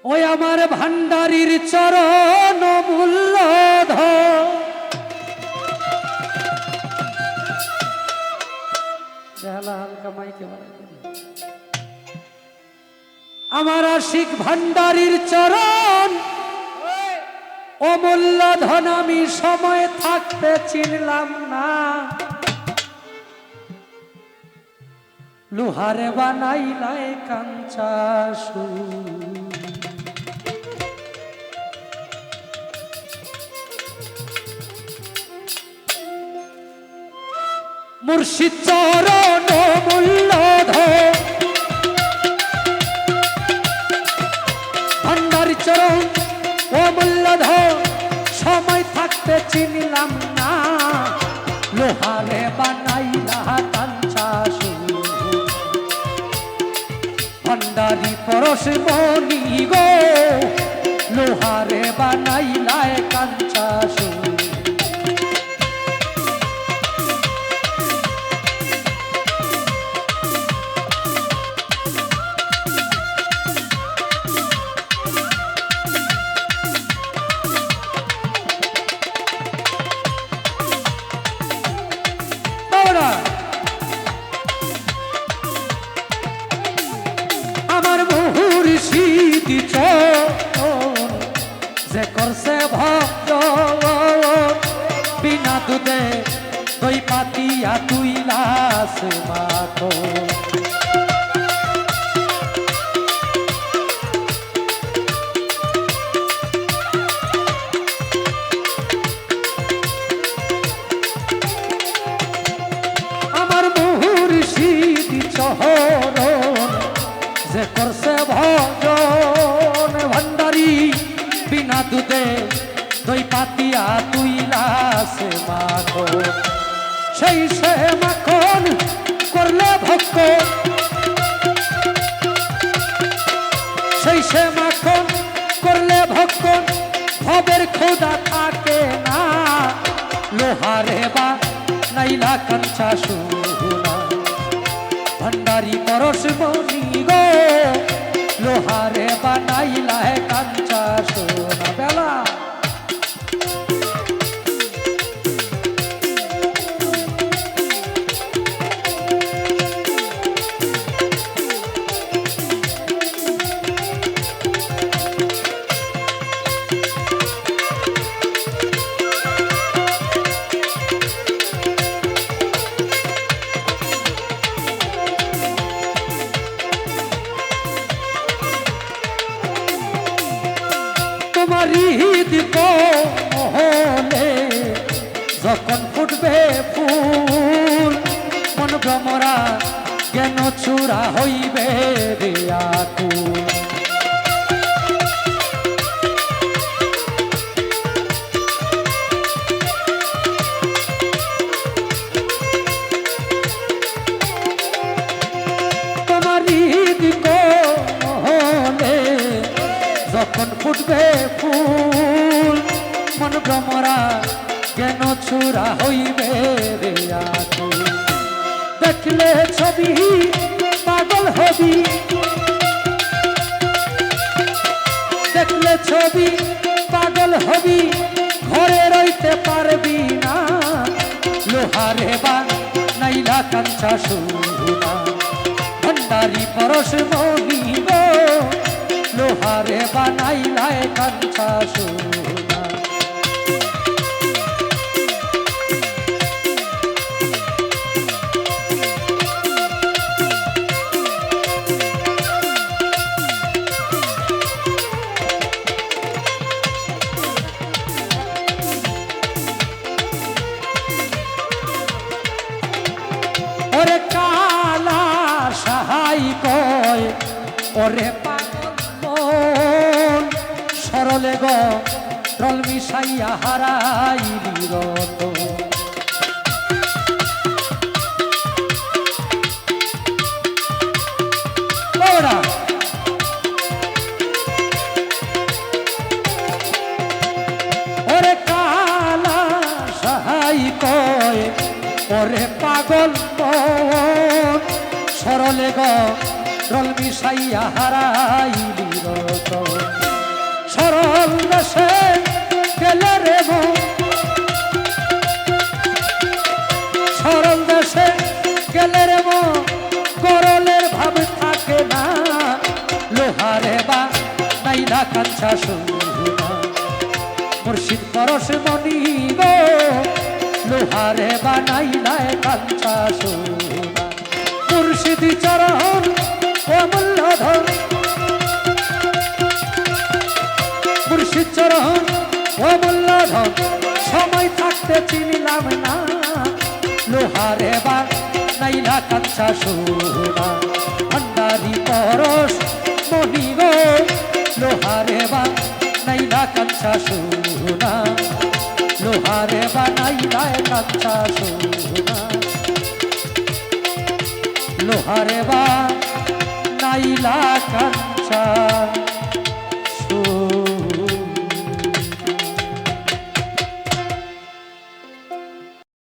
ওই আমার ভান্ডারির চরণ মূল্যধর আমার আশিক ভান্ডারির চরণ অমূল্য ধন আমি সময় থাকতে চিনলাম না লোহারে বানাইলাই কাঞ্চা মুর্শিদ চরণ মূল্যধর ভান্ডারি চরণ অমূল্যধর সময় থাকতে চিনলাম না লোহারে বানাইলা কাঞ্চা ভান্ডারি পরশ মনি গো লোহারে বানাইলা কাঞ্চা আমার মুর্শিদ চরণ যে করছে ভক্ত বিনা দুধে দই পাতিয়া তুই লাস মাখো আমার মুর্শিদ চরণ যে করছে ভজন ভান্ডারি বিনা দুধে দই পাতিয়া তুই লাসে মাখো সেই সে মাখন করলে ভক্ত সেই সে মাখন করলে ভক্ত ভবের খোদা থাকে না লোহারে বা নাইলা কাঞ্চা সুনা ভান্ডারি পরশ মনি গো লোহারে বানাইলা কাঞ্চা সোনা বেলা হৃদ মহলে যখন ফুটবে ফুল মন ভ্রমরা জ্ঞান চূড়া হইবে রে আকুল তোমার হৃদ মহলে যখন ফুটবে ফুল মন ভ্রমরা জ্ঞান চূড়া হইবে রে আকুল দেখলে ছবি পাগল হবি দেখলে ছবি পাগল হবি ঘরে রইতে পারবি না লোহারে বা নাইলা কাঞ্চা সুনা ভান্ডারি পরশ মনি গো লোহারে বানাইলায় কাঞ্চা সোনা ওরে কালা সাহাই কয় ওরে সরলে গ রল মিশাইয়া হারাইলি রত ওরে কালা সাহাই কয় ওরে পাগল সরলে গ রল মিশাইয়া হারাইলি রত লোহারে বা নাইলা কাঞ্চা সোনা মুর্শিদ পরশ মনি গো লোহারে বা নাইলা কাঞ্চা সোনা মুর্শিদ চরণ অমূল্য ধন মুর্শিদ চরণ অমূল্য ধন সময় থাকতে চিনিলাম না লোহারে বা নাইলা কাঞ্চা সোনা ভান্ডারি পরশ মনি গো লোহারে বা নাইলা কাঞ্চা সোনা লোহারে বা নাইলা কাঞ্চা সোনা লোহারে বা নাইলা কাঞ্চা